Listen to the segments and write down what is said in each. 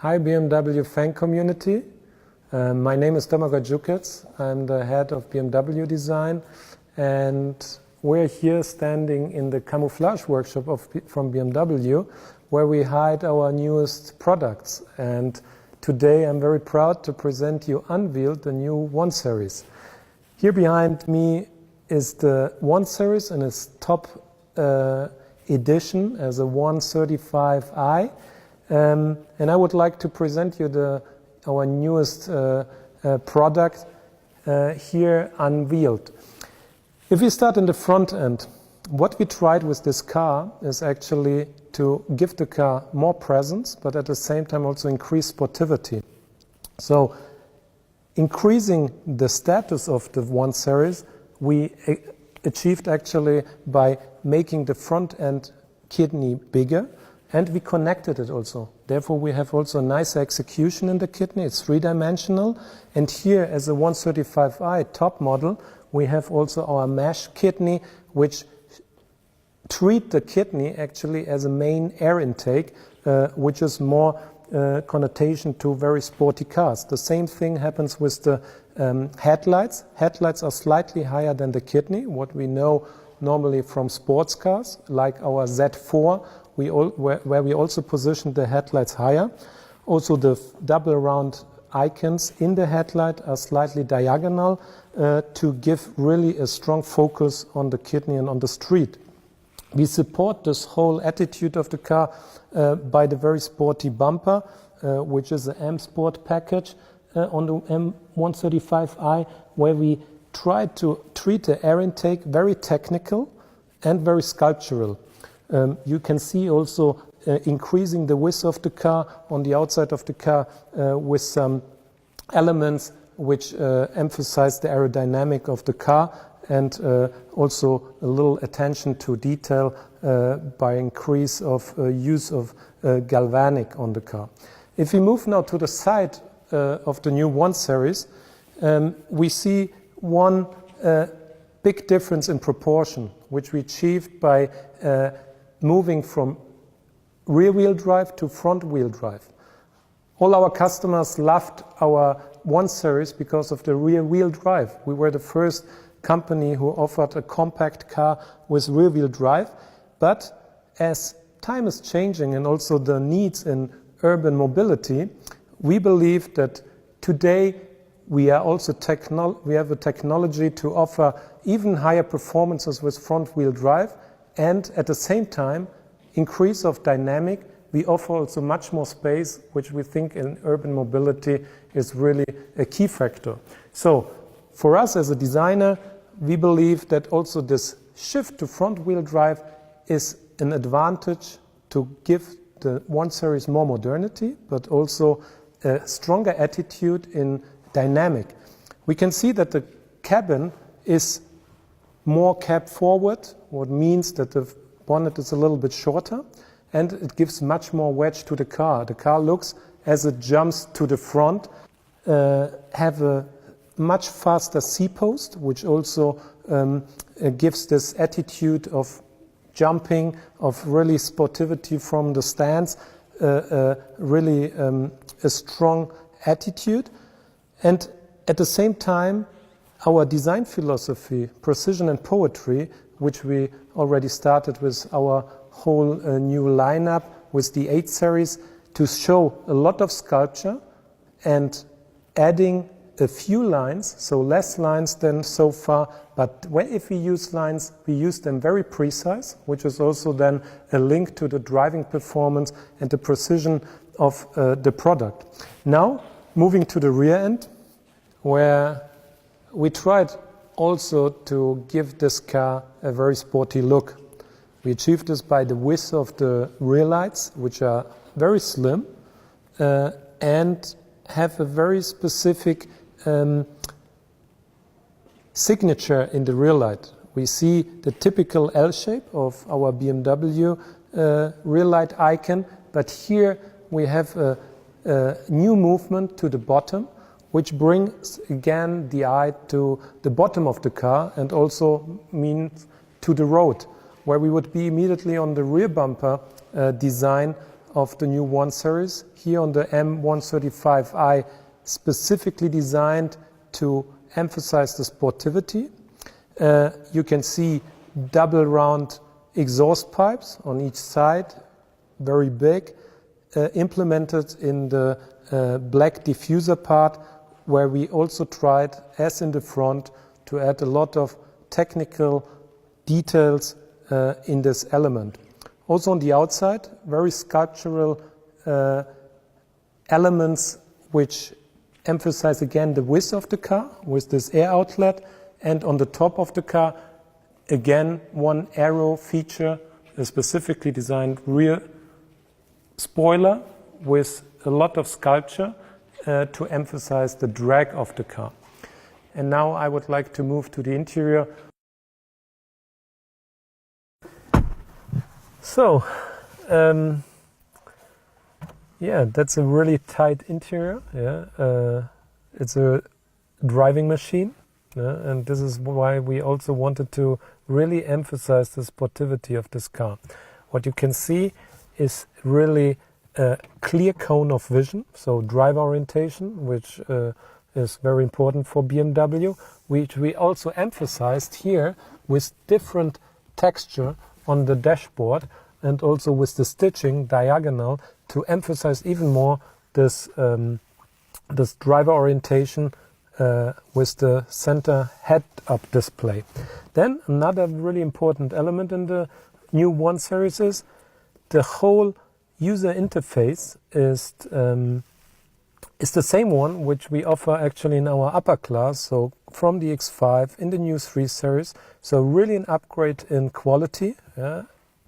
Hi BMW fan community. My name is Domagoj Dюкек. I'm the head of BMW design, and we're here standing in the camouflage workshop from BMW, where we hide our newest products. And today I'm very proud to present you Unveiled, the new 1 Series. Here behind me is the 1 Series in its top edition as a 135i. And I would like to present you our newest product here, Unveiled. If we start in the front end, what we tried with this car is actually to give the car more presence, but at the same time also increase sportivity. So increasing the status of the 1 Series, we achieved actually by making the front end kidney bigger, and we connected it also. Therefore, we have also a nice execution in the kidney. It's 3-dimensional. And here, as a 135i top model, we have also our mesh kidney, which treat the kidney actually as a main air intake, which is more connotation to very sporty cars. The same thing happens with the headlights. Headlights are slightly higher than the kidney, what we know normally from sports cars, like our Z4, where we also positioned the headlights higher. Also, the double round icons in the headlight are slightly diagonal to give really a strong focus on the kidney and on the street. We support this whole attitude of the car by the very sporty bumper, which is the M Sport package on the M135i, where we try to treat the air intake very technical and very sculptural. You can see also increasing the width of the car on the outside of the car with some elements which emphasize the aerodynamic of the car, and also a little attention to detail by increase of use of galvanic on the car. If we move now to the side of the new 1 Series, we see one big difference in proportion, which we achieved by moving from rear-wheel drive to front-wheel drive. All our customers loved our 1 Series because of the rear-wheel drive. We were the first company who offered a compact car with rear-wheel drive. But as time is changing and also the needs in urban mobility, we believe that today we are also we have a technology to offer even higher performances with front-wheel drive, and at the same time increase of dynamic. We offer also much more space, which we think in urban mobility is really a key factor. So for us as a designer, we believe that also this shift to front-wheel drive is an advantage to give the 1 Series more modernity, but also a stronger attitude in dynamic. We can see that the cabin is more cab forward, what means that the bonnet is a little bit shorter, and it gives much more wedge to the car. The car looks, as it jumps to the front, have a much faster C-post, which also gives this attitude of jumping, of really sportivity from the stance, really a strong attitude. And at the same time, our design philosophy, precision and poetry, which we already started with our whole new lineup with the 8 Series, to show a lot of sculpture and adding a few lines, so less lines than so far, but if we use lines, we use them very precise, which is also then a link to the driving performance and the precision of the product. Now, moving to the rear end, where we tried also to give this car a very sporty look. We achieved this by the width of the rear lights, which are very slim and have a very specific signature in the rear light. We see the typical L shape of our BMW rear light icon, but here we have a new movement to the bottom, which brings again the eye to the bottom of the car and also means to the road, where we would be immediately on the rear bumper design of the new 1 Series, here on the M135i, specifically designed to emphasize the sportivity. You can see double round exhaust pipes on each side, very big, implemented in the black diffuser part, where we also tried, as in the front, to add a lot of technical details in this element. Also on the outside, very sculptural elements which emphasize again the width of the car with this air outlet, and on the top of the car again one aero feature, a specifically designed rear spoiler with a lot of sculpture to emphasize the drag of the car. And now I would like to move to the interior. So yeah, that's a really tight interior. Yeah, it's a driving machine, and this is why we also wanted to really emphasize the sportivity of this car. What you can see is really a clear cone of vision, so drive orientation, which is very important for BMW, which we also emphasized here with different texture on the dashboard, and also with the stitching diagonal to emphasize even more this this driver orientation with the center head-up display. Then another really important element in the new 1 Series is the whole user interface is the same one which we offer actually in our upper class, so from the X5 in the new 3 Series. So really an upgrade in quality. Yeah?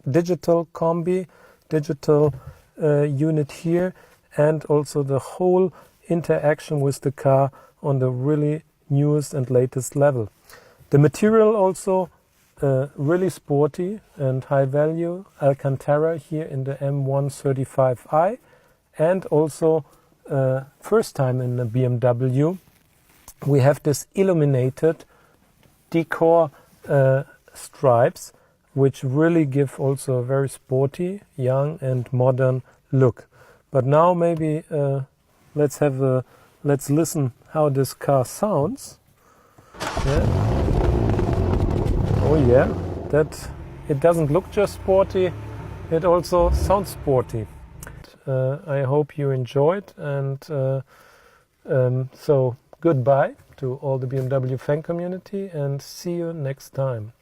Digital combi, digital unit here, and also the whole interaction with the car on the really newest and latest level. The material also really sporty and high value, Alcantara here in the M135i, and also first time in the BMW we have this illuminated decor stripes, which really give also a very sporty, young and modern look. But now maybe let's listen how this car sounds. Yeah. Oh yeah, that it doesn't look just sporty, it also sounds sporty. I hope you enjoyed, and so goodbye to all the BMW fan community, and see you next time.